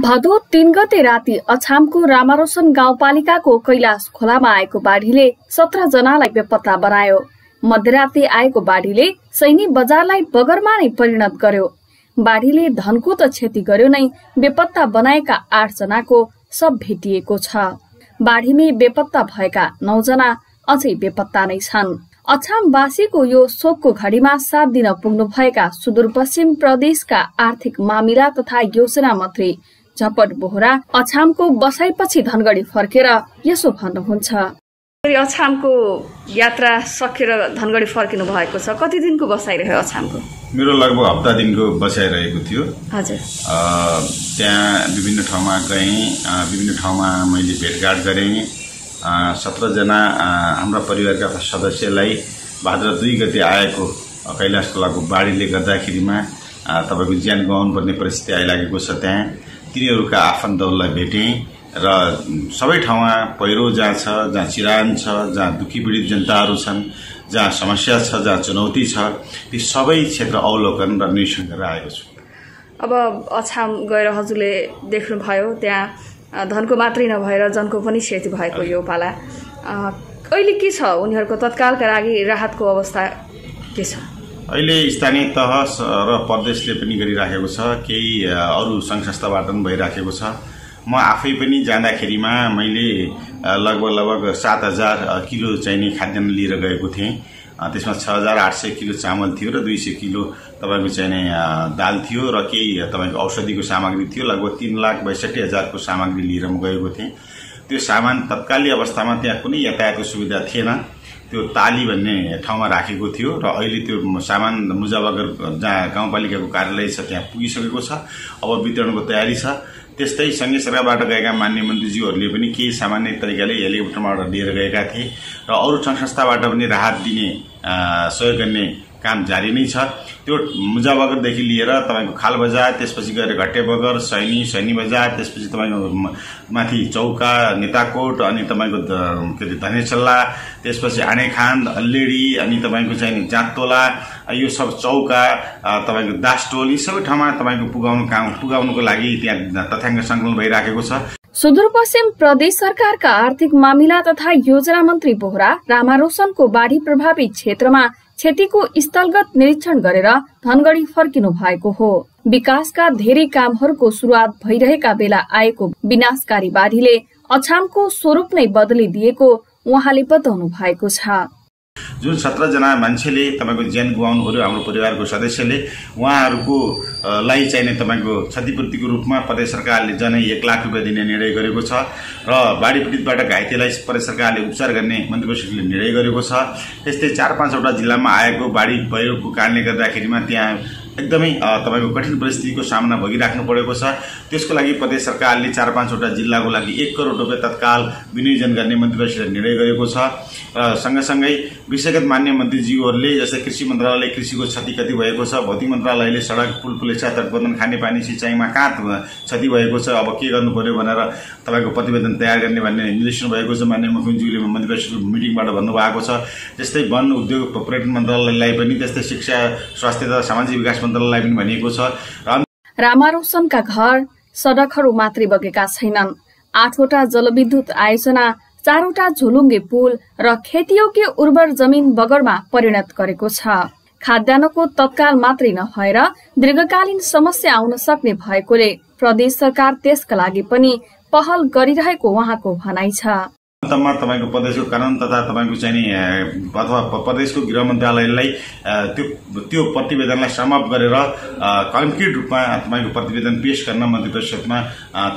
भदौ 3 गते राति अछामको रामारोशन गाउँपालिकाको कैलाश खोलामा आएको बाढीले 17 जनालाई बेपत्ता बनायो। मध्यराति आएको बाढीले सैनी बजारलाई बगरमा नै परिणत गर्यो। बाढीले धनको त क्षति गर्यो नै, बेपत्ता बनाएका 8 जनाको शव भेटिएको छ। बाढीमै बेपत्ता भएका 9 जना अझै बेपत्ता नै छन्। अछामवासीको यो शोकको घडीमा 7 दिन पुग्नु भएका सुदूरपश्चिम प्रदेशका आर्थिक मामिला तथा योजना मन्त्री झपट बोहरा अछामको बसाइपछि धनगढी फर्केर यसो भन्नुहुन्छ। अछामको यात्रा सकेर धनगढी फर्किनु भएको छ, कति दिनको बसाइ रह्यो अछामको? मेरो लगभग हप्ता दिनको बसाइ रहेको थियो। हजुर। त्यहाँ विभिन्न ठाउँमा गएँ, विभिन्न ठाउँमा मैले भेटघाट गरेँ। 17 जना हाम्रा परिवारका सदस्यलाई भाद्र 2 गते आएको कैलाश खोलाको बाढीले गर्दाखेरिमा तपाईको ज्यान गुमाउनु पर्ने परिस्थिति आइलागेको छ। त्यहाँ तिनीहरूका आफन्तहरूलाई भेटेँ र सबै ठाउँमा पहिरो जहाँ छ, जहाँ चिरान छ, जहाँ दुखी पीडित जनताहरू छन्, जहाँ समस्या छ, जहाँ चुनौती छ, ती सबै क्षेत्र अवलोकन र निरीक्षण गरेर आएको छु। अब अछाम गएर हजुरले देख्नुभयो त्यहाँ धनको मात्रै नभएर जनको पनि क्षति भएको यो पाला। अहिले के छ उनीहरूको तत्कालका लागि राहतको अवस्था के छ? अहिले स्थानीय तह र प्रदेशले पनि गरिराखेको छ, केही अरू सङ्घ संस्थाबाट पनि भइराखेको छ। म आफै पनि जाँदाखेरिमा मैले लगभग 7000 किलो चाहिने खाद्यान्न लिएर गएको थिएँ। त्यसमा 6800 किलो चामल थियो र 200 किलो तपाईको चाहिने दाल थियो र केही तपाईको औषधिको सामग्री थियो। लगभग 3,62,000 को सामग्री लिएर म गएको थिएँ। त्यो सामान तत्कालीन अवस्थामा त्यहाँ कुनै यातायातको सुविधा थिएन। त्यो ताली भन्ने ठाउँमा राखेको थियो र अहिले त्यो सामान मुजाबगर जहाँ गाउँपालिकाको कार्यालय छ त्यहाँ पुगिसकेको छ। अब वितरणको तयारी छ। त्यस्तै सँगै सरकारबाट गएका मान्य मन्त्रीज्यूहरूले पनि केही सामान्य तरिकाले हेलिकप्टरबाट लिएर गएका थिए र अरू सङ्घ संस्थाबाट पनि राहत दिने सहयोग गर्ने काम जारी नै छ। त्यो मुजाबगरदेखि लिएर तपाईको खाल बजार, त्यसपछि गएर घट्टे बगर, सैनी बजार, त्यसपछि तपाईको माथि चौका, नेताकोट, अनि तपाईको धनेचल्ला, त्यसपछि आनेखान, अल्लेडी, अनि तपाईको चाहिँ जाततोला, यो सब चौका, तपाईको दासटोल, यी सबै ठाउँमा तपाईको पुगाउनुको लागि त्यहाँ तथ्याङ्क सङ्कलन भइराखेको छ। सुदूरपश्चिम प्रदेश सरकारका आर्थिक मामिला तथा योजना मन्त्री बोहरा रामारोशनको बाढी प्रभावित क्षेत्रमा क्षतिको स्थलगत निरीक्षण गरेर धनगढी फर्किनु भएको हो। विकासका धेरै कामहरूको सुरुवात भइरहेका बेला आएको विनाशकारी बाढीले अछामको स्वरूप नै बदलिदिएको उहाँले बताउनु भएको छ। जुन 17 जना मान्छेले तपाईको ज्यान गुमाउनु पर्यो, हाम्रो परिवारको सदस्यले, उहाँहरूको लाई चाहिने तपाईको क्षतिपूर्तिको रूपमा प्रदेश सरकारले जनै 1 लाख रुपियाँ दिने निर्णय गरेको छ र बाढी पीडितबाट घाइतेलाई प्रदेश सरकारले उपचार गर्ने मन्त्रीपरिषदले निर्णय गरेको छ। त्यस्तै 4-5 वटा जिल्लामा आएको बाढी पहिरोको कारणले गर्दाखेरिमा त्यहाँ एकदमै तपाईको कठिन परिस्थितिको सामना भइराख्नु परेको छ। त्यसको लागि प्रदेश सरकारले 4-5 वटा जिल्लाको लागि 1 करोड रुपियाँ तत्काल विनियोजन गर्ने मन्त्रीपरिषदले निर्णय गरेको छ। र सँगसँगै विषयगत मान्य मन्त्रीज्यूहरूले जस्तै कृषि मन्त्रालयले कृषिको क्षति कति भएको छ, भौतिक मन्त्रालयले सडक, पुल, पुलेसा, तटबन्धन, खानेपानी, सिँचाइमा कहाँ क्षति भएको छ, अब के गर्नु पर्यो भनेर तपाईको प्रतिवेदन तयार गर्ने भन्ने निर्देशन भएको छ। मान्य मुख्यमन्त्रीले मन्त्रीपरिषदको मिटिङबाट भन्नुभएको छ। त्यस्तै वन, उद्योग, पर्यटन मन्त्रालयलाई पनि, त्यस्तै शिक्षा, स्वास्थ्य तथा सामाजिक विकास मन्त्रालयलाई पनि भनिएको छ। रामारोशनका घर, सडकहरू मात्रै बगेका छैनन्। 8 वटा जलविद्युत आयोजना, 4 वटा झोलुङ्गे पुल र खेतीयोग्य उर्वर जमिन बगरमा परिणत गरेको छ। खाद्यान्नको तत्काल मात्रै नभएर दीर्घकालीन समस्या आउन सक्ने भएकोले प्रदेश सरकार त्यसका लागि पनि पहल गरिरहेको उहाँको भनाइ छ। अन्तमा तपाईको प्रदेशको कानून तथा तपाईको चाहिँ अथवा प्रदेशको गृह मन्त्रालयलाई त्यो प्रतिवेदनलाई समअप गरेर कन्क्रिट रूपमा तपाईको प्रतिवेदन पेश गर्न मन्त्री परिषदमा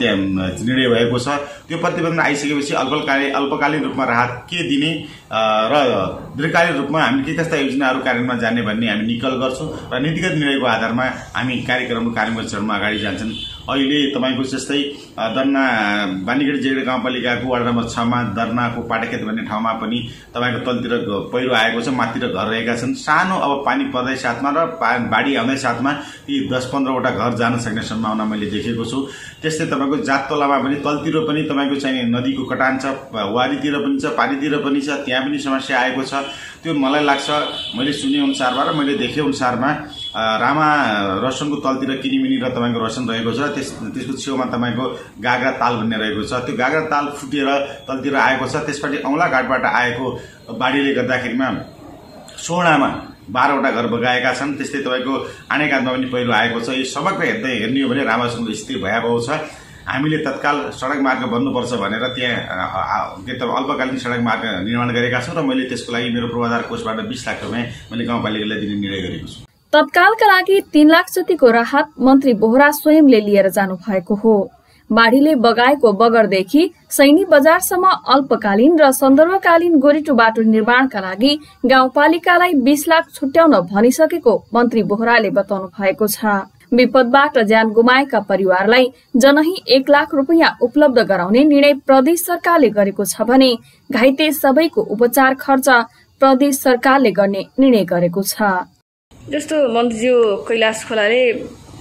त्यहाँ निर्णय भएको छ। त्यो प्रतिवेदन आइसकेपछि अल्पकालीन रूपमा राहत के दिने र दीर्घकालीन रूपमा हामी के कस्ता योजनाहरू कार्यान्वयनमा जाने भन्ने हामी निकल गर्छौं र नीतिगत निर्णयको आधारमा हामी कार्यक्रमको कार्यान्वयन चरणमा अगाडि जान्छन्। अहिले तपाईको जस्तै दर्ना बानीगढी जेगडे गाउँपालिकाको वार्ड नम्बर 6 मा दर्नाको पाटेखेत भन्ने ठाउँमा पनि तपाईको तलतिर पहिरो आएको छ, माथितिर घर रहेका छन्। सानो अब पानी पर्दै साथमा र बाढी आउँदै साथमा ती 10-15 वटा घर जान सक्ने सम्भावना मैले देखेको छु। त्यस्तै तपाईको जाततोलामा पनि तलतिर पनि तपाईको चाहिँ नदीको कटान छ, वारीतिर पनि छ, पानीतिर पनि छ, त्यहाँ पनि समस्या आएको छ। त्यो मलाई लाग्छ मैले सुने अनुसारमा र मैले देखे अनुसारमा रामा रसनको तलतिर किनिमिनी र तपाईँको रसन रहेको छ। त्यसको छेउमा तपाईँको गाग्रा ताल भन्ने रहेको छ। त्यो गाग्रा ताल फुटेर तलतिर आएको छ। त्यसपछि औँला घाटबाट आएको बाढीले गर्दाखेरिमा सोनामा 12वटा घर बगाएका छन्। त्यस्तै तपाईँको आनेकान्तमा पनि पहिरो आएको छ। यो सबैको हेर्ने हो भने रामासनको स्थिति भयावह छ। हामीले तत्काल सडक मार्ग बन्नुपर्छ भनेर त्यहाँ अल्पकालीन सडक मार्ग निर्माण गरेका छौँ र मैले त्यसको लागि मेरो पूर्वाधार कोषबाट 20 लाख रुपियाँ मैले गाउँपालिकालाई दिने निर्णय गरेको छु। तत्कालका लागि 3 लाख जतिको राहत मन्त्री बोहरा स्वयंले लिएर जानु भएको हो। बाढीले बगाएको बगरदेखि सैनी बजारसम्म अल्पकालीन र सन्दर्भकालीन गोरेटो बाटो निर्माणका लागि गाउँपालिकालाई 20 लाख छुट्याउन भनिसकेको मन्त्री बोहराले बताउनु भएको छ। विपदबाट ज्यान गुमाएका परिवारलाई जनही 1 लाख रुपियाँ उपलब्ध गराउने निर्णय प्रदेश सरकारले गरेको छ भने घाइते सबैको उपचार खर्च प्रदेश सरकारले गर्ने निर्णय गरेको छ। जस्तो मन्त्रीज्यू कैलाश खोलाले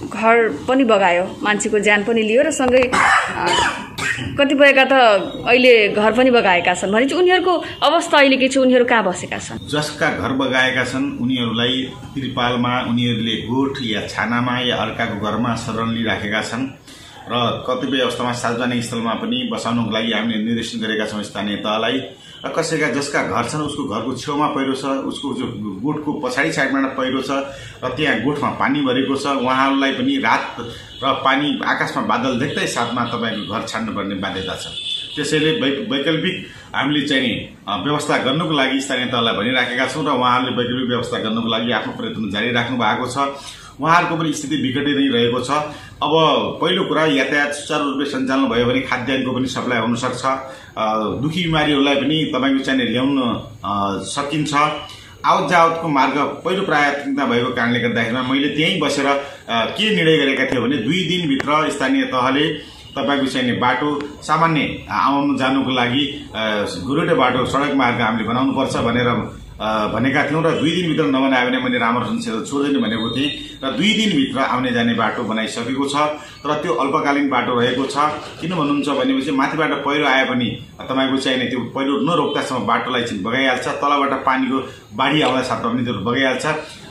घर पनि बगायो, मान्छेको ज्यान पनि लियो र सँगै कतिपयका त अहिले घर पनि बगाएका छन् भने उनीहरूको अवस्था अहिले के छ? उनीहरू कहाँ बसेका छन्? जसका घर बगाएका छन् उनीहरूलाई त्रिपालमा उनीहरूले गोठ या छानामा या अर्काको घरमा शरण लिइराखेका छन् र कतिपय अवस्थामा सार्वजनिक स्थलमा पनि बसाउनको लागि हामीले निर्देशन गरेका छौँ स्थानीय तहलाई। र कसैका जसका घर छन् उसको घरको छेउमा पहिरो छ, उसको जो गोठको पछाडि साइडमा पहिरो छ र त्यहाँ गोठमा पानी भरेको छ, उहाँहरूलाई पनि रात र पानी आकाशमा बादल देख्दै साथमा तपाईँको घर छाड्नुपर्ने बाध्यता छ। त्यसैले वैकल्पिक हामीले चाहिँ व्यवस्था गर्नुको लागि स्थानीय तहलाई भनिराखेका छौँ र उहाँहरूले वैकल्पिक व्यवस्था गर्नुको लागि आफ्नो प्रयत्न जारी राख्नु भएको छ। उहाँहरूको पनि स्थिति बिगडै नै रहेको छ। अब पहिलो कुरा यातायात सुचारू रूपले सञ्चालन भयो भने खाद्यान्नको पनि सप्लाई हुन सक्छ। दुखी बिमारीहरूलाई पनि तपाईँको चाहिँ ल्याउन सकिन्छ। आवत जावतको मार्ग पहिलो प्राथमिकता भएको कारणले गर्दाखेरिमा मैले त्यहीँ बसेर के निर्णय गरेका थिएँ भने 2 दिनभित्र स्थानीय तहले तपाईँको चाहिँ बाटो सामान्य आउनु जानुको लागि गोरेटो बाटो सडक मार्ग हामीले बनाउनुपर्छ भनेर भनेका थियौँ र 2 दिनभित्र नबनायो भने मैले रामरसन छोड्दैन भनेको थिएँ र 2 दिनभित्र आउने जाने बाटो बनाइसकेको छ। तर त्यो अल्पकालीन बाटो रहेको छ। किन भन्नुहुन्छ भनेपछि माथिबाट पहिरो आए पनि तपाईँको चाहिने त्यो पहिरो नरोक्दासम्म बाटोलाई चाहिँ बगाइहाल्छ। तलबाट पानीको बाढी आउँदा साथमा पनि त्यो बगाइहाल्छ।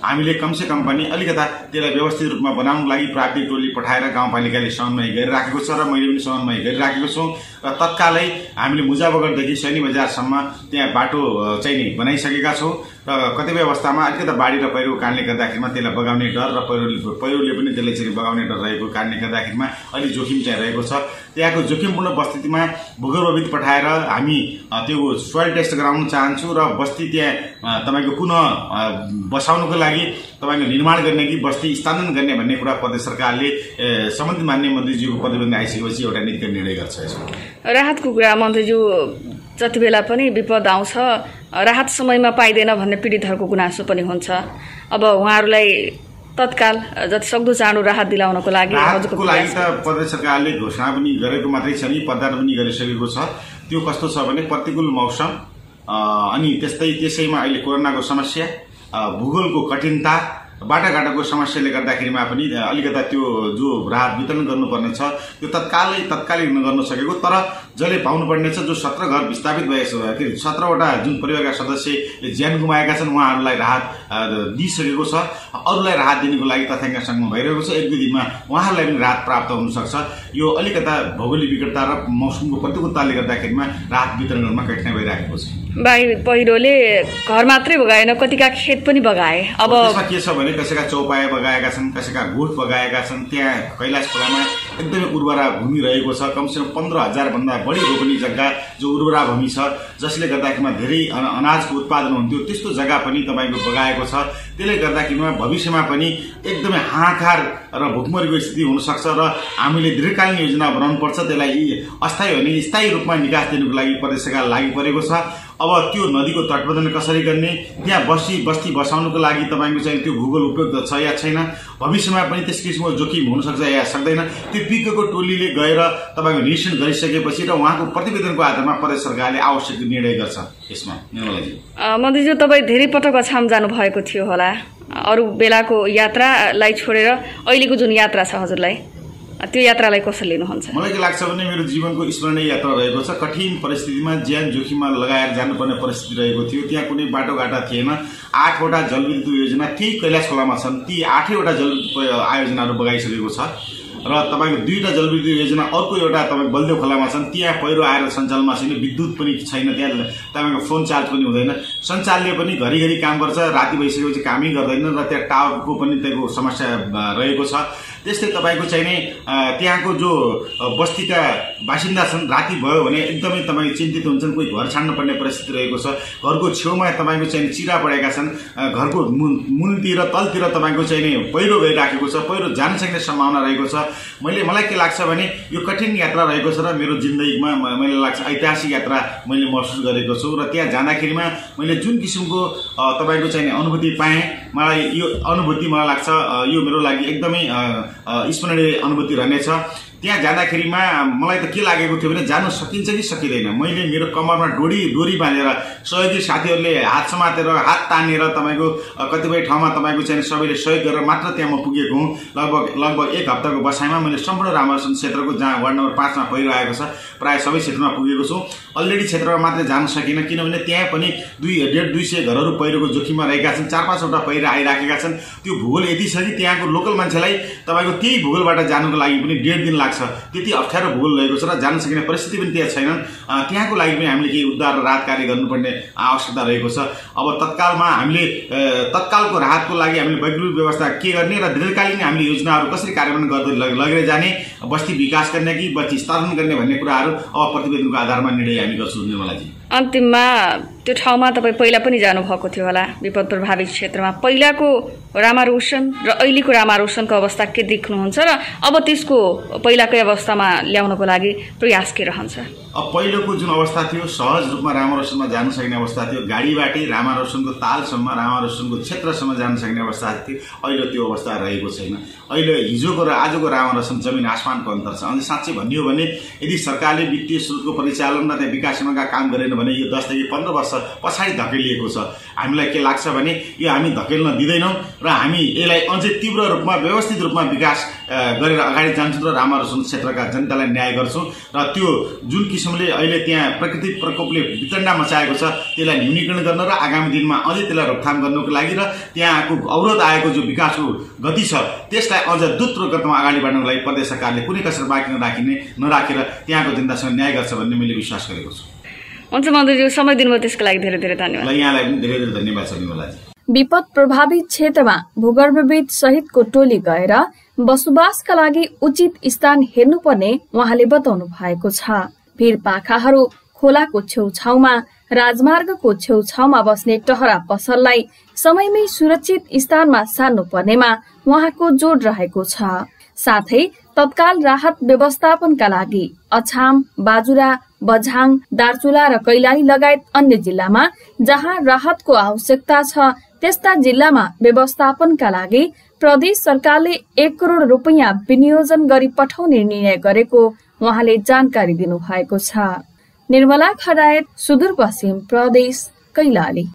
हामीले कमसेकम पनि अलिकता त्यसलाई व्यवस्थित रूपमा बनाउनको लागि प्राविधिक टोली पठाएर गाउँपालिकाले समन्वय गरिराखेको छ र मैले पनि समन्वय गरिराखेको छु र तत्कालै हामीले मुजाबगरदेखि सैनी बजारसम्म त्यहाँ बाटो चाहिँ बनाइसकेका छौँ र कतिपय अवस्थामा अलिकता बाढी र पहिरोको कारणले गर्दाखेरिमा त्यसलाई बगाउने डर र पहिरोले पनि त्यसलाई चाहिँ बगाउने डर रहेको कारणले गर्दाखेरिमा अलिक जोखिम चाहिँ रहेको छ। त्यहाँको जोखिमपूर्ण बस्तीमा भूगर्भविद पठाएर हामी त्यो सोइल टेस्ट गराउन चाहन्छु र बस्ती त्यहाँ तपाईँको पुनः बसाउनुको लागि तपाईँको निर्माण गर्ने कि बस्ती स्थानान्तरण गर्ने भन्ने कुरा प्रदेश सरकारले सम्बन्धित माननीय मन्त्रीज्यूको प्रतिवेदन आइसकेपछि एउटा नीति निर्णय गर्छ। यसमा राहतको कुरा मन्त्रीज्यू जति बेला पनि विपद आउँछ राहत समयमा पाइँदैन भन्ने पीडितहरूको गुनासो पनि हुन्छ। अब उहाँहरूलाई तत्काल जति सक्दो चाँडो राहत दिलाउनको लागि त प्रदेश सरकारले घोषणा पनि गरेको मात्रै छ नि प्रदान पनि गरिसकेको छ। त्यो कस्तो छ भने प्रतिकूल मौसम अनि त्यसैमा अहिले कोरोनाको समस्या, भूगोलको कठिनता, बाटाघाटाको समस्याले गर्दाखेरिमा पनि अलिकता त्यो जो राहत वितरण गर्नुपर्ने छ त्यो तत्कालै गर्न सकेको। तर जसले पाउनुपर्ने छ जो 17 घर विस्थापित भए 17वटा जुन परिवारका सदस्यले ज्यान गुमाएका छन् उहाँहरूलाई राहत दिइसकेको छ। अरूलाई राहत दिनुको लागि तथ्याङ्कसँग भइरहेको छ। 1-2 दिनमा उहाँहरूलाई पनि राहत प्राप्त हुन सक्छ। यो अलिकता भौगोलिक विकटता र मौसमको प्रतिकूलताले गर्दाखेरिमा राहत वितरण गर्नमा कठिनाइ भइरहेको छ। बाढी पहिरोले घर मात्रै बगाएन, कतिका खेत पनि बगाए। अब त्यसमा के छ भने कसैका चौपाया बगाएका छन्, कसैका गोठ बगाएका छन्। त्यहाँ कैलाश खोलामा एकदमै उर्वरा भूमि रहेको छ। कमसेकम 15,000 भन्दा बढी रोपनी जग्गा जो उर्वरा भूमि छ जसले गर्दाखेरिमा धेरै अनाजको उत्पादन हुन्थ्यो त्यस्तो जग्गा पनि तपाईँको बगाएको छ। त्यसले गर्दाखेरिमा भविष्यमा पनि एकदमै हाहाकार र भुकमरीको स्थिति हुन सक्छ र हामीले दीर्घकालीन योजना बनाउनुपर्छ। त्यसलाई अस्थायी भने स्थायी रूपमा निकास दिनुको लागि प्रदेश सरकार लागि परेको छ। अब त्यो नदीको तटबन्धन कसरी गर्ने, त्यहाँ बस्ती बसाउनुको लागि तपाईँको चाहिँ त्यो भूगोल उपयुक्त छ या छैन, भविष्यमा पनि त्यस किसिमको जोखिम हुन सक्छ या सक्दैन, त्यो विज्ञको टोलीले गएर तपाईँको निरीक्षण गरिसकेपछि र उहाँको प्रतिवेदनको आधारमा प्रदेश सरकारले आवश्यक निर्णय गर्छ। यसमा मन्त्रीज्यू तपाईँ धेरै पटक अछाम जानुभएको थियो होला, अरू बेलाको यात्रालाई छोडेर अहिलेको जुन यात्रा छ हजुरलाई त्यो यात्रालाई कसरी लिनुहुन्छ? मलाई के लाग्छ भने मेरो जीवनको स्मरणीय यात्रा रहेको छ। कठिन परिस्थितिमा ज्यान जोखिममा लगाएर जानुपर्ने परिस्थिति रहेको थियो। त्यहाँ कुनै बाटोघाटा थिएन। 8 वटा जलविद्युत योजना त्यही कैलाश खोलामा छन्। ती 8 वटा जलविद्युत आयोजनाहरू बगाइसकेको छ र तपाईँको 2टा जलविद्युत योजना अर्को एउटा तपाईँको बलदेव खोलामा छन्। त्यहाँ पहिरो आएर सञ्चालनमा छैन, विद्युत पनि छैन, त्यहाँ तपाईँको फोन चार्ज पनि हुँदैन। सञ्चालले पनि घरिघरि काम गर्छ, राति भइसकेपछि कामै गर्दैन र त्यहाँ टावरको पनि त्यसको समस्या रहेको छ। त्यस्तै तपाईँको चाहिँ नि त्यहाँको जो बस्तीका बासिन्दा छन्, राति भयो भने एकदमै तपाईँ चिन्तित हुन्छन्। कोही घर छाड्नु पर्ने परिस्थिति रहेको छ। घरको छेउमा तपाईँको चाहिँ चिरा परेका छन्। घरको मुनतिर तलतिर तपाईँको चाहिँ नि पहिरो गइराखेको छ। पहिरो जान सक्ने सम्भावना रहेको छ। मलाई के लाग्छ भने यो कठिन यात्रा रहेको छ र मेरो जिन्दगीमा मैले लाग्छ ऐतिहासिक यात्रा मैले महसुस गरेको छु र त्यहाँ जाँदाखेरिमा मैले जुन किसिमको तपाईँको चाहिँ अनुभूति पाएँ, मलाई यो अनुभूति मलाई लाग्छ यो मेरो लागि एकदमै स्मरणीय अनुभूति रहनेछ। त्यहाँ जाँदाखेरिमा मलाई त के लागेको थियो भने जानु सकिन्छ कि सकिँदैन। मैले मेरो कमरमा डोरी बाँधेर सहयोगी साथीहरूले हात समातेर हात तानेर तपाईँको कतिपय ठाउँमा तपाईँको चाहिँ सबैले सहयोग गरेर मात्र त्यहाँ म पुगेको हुँ। लगभग 1 हप्ताको बसाइमा मैले सम्पूर्ण रामरसन क्षेत्रको जहाँ वार्ड नम्बर 5 मा पहिरो आएको छ प्राय सबै क्षेत्रमा पुगेको छु। अलरेडी क्षेत्रमा मात्रै जान सकिनँ किनभने त्यहाँ पनि 150-200 घरहरू पहिरोको जोखिममा रहेका छन्। 4-5 वटा पहिरो आइराखेका छन्। त्यो भूगोल यति छ कि त्यहाँको लोकल मान्छेलाई तपाईँको त्यही भूगोलबाट जानुको लागि पनि 1.5 दिन लाग्छ। त्यति अप्ठ्यारो भूगोल रहेको छ र जान सकिने परिस्थिति पनि त्यहाँ छैनन्। त्यहाँको लागि पनि हामीले केही उद्धार र राहत कार्य गर्नुपर्ने आवश्यकता रहेको छ। अब तत्कालमा हामीले तत्कालको राहतको लागि हामीले वैकल्पिक व्यवस्था के गर्ने र दीर्घकालीन हामीले योजनाहरू कसरी कार्यान्वयन गर्दै लगेर जाने, बस्ती विकास गर्ने कि बस्ती स्थापना गर्ने भन्ने कुराहरू अब प्रतिवेदनको आधारमा निर्णय हामी गर्छौँ। निर्मलाजी, अन्तिममा त्यो ठाउँमा तपाईँ पहिला पनि जानुभएको थियो होला विपद प्रभावित क्षेत्रमा। पहिलाको रामारोशन र अहिलेको रामारोशनको अवस्था के देख्नुहुन्छ र अब त्यसको पहिलाकै अवस्थामा ल्याउनको लागि प्रयास के रहन्छ? अब पहिलोको जुन अवस्था थियो सहज रूपमा रामारोशनमा जान सक्ने अवस्था थियो। गाडीबाटै रामारोशनको तालसम्म रामारोशनको क्षेत्रसम्म जान सक्ने अवस्था थियो। अहिले त्यो अवस्था रहेको छैन। अहिले हिजोको र आजको रामारोशन जमिन आसमानको अन्तर छ। अनि साँच्चै भनियो भने यदि सरकारले वित्तीय स्रोतको परिचालन र त्यहाँ विकासका काम गरेन भने यो 10 देखि 15 वर्ष पछाडि धकेलिएको छ। हामीलाई के लाग्छ भने यो हामी धकेल्न दिँदैनौँ र हामी यसलाई अझै तीव्र रूपमा व्यवस्थित रूपमा विकास गरेर अगाडि जान्छौँ र रामारोशन क्षेत्रका जनतालाई न्याय गर्छौँ र त्यो जुन किसिमले अहिले त्यहाँ प्राकृतिक प्रकोपले वितण्डा मचाएको छ त्यसलाई न्यूनीकरण गर्न र आगामी दिनमा अझै त्यसलाई रोकथाम गर्नको लागि र त्यहाँको अवरोध आएको जो विकासको गति छ त्यसलाई अझ द्रुत गतिमा अगाडि बढ्नको लागि प्रदेश सरकारले कुनै कसर बाँकी नराखेर त्यहाँको जनतासँग न्याय गर्छ भन्ने मैले विश्वास गरेको छु। हुन्छ मन्त्रीज्यू, समय दिनुभयो त्यसको लागि धेरै धेरै धन्यवाद। यहाँलाई पनि धेरै धेरै धन्यवाद छ निर्मलाजी। विपद प्रभावित क्षेत्रमा भूगर्भविद सहितको टोली गएर बसोबासका लागि उचित स्थान हेर्नुपर्ने उहाँले बताउनु भएको छ। भिरपाखाहरू खोलाको छेउछाउमा राजमार्गको छेउछाउमा बस्ने टहरा पसललाई समयमै सुरक्षित स्थानमा सार्नुपर्नेमा उहाँको जोड रहेको छ। साथै तत्काल राहत व्यवस्थापनका लागि अछाम, बाजुरा, बझाङ, दार्चुला र कैलाली लगायत अन्य जिल्लामा जहाँ राहतको आवश्यकता छ त्यस्ता जिल्लामा व्यवस्थापनका लागि प्रदेश सरकारले 1 करोड रुपैयाँ विनियोजन गरी पठाउने निर्णय गरेको उहाँले जानकारी दिनुभएको छ। निर्मला खरायत, सुदूरपश्चिम प्रदेश, कैलाली।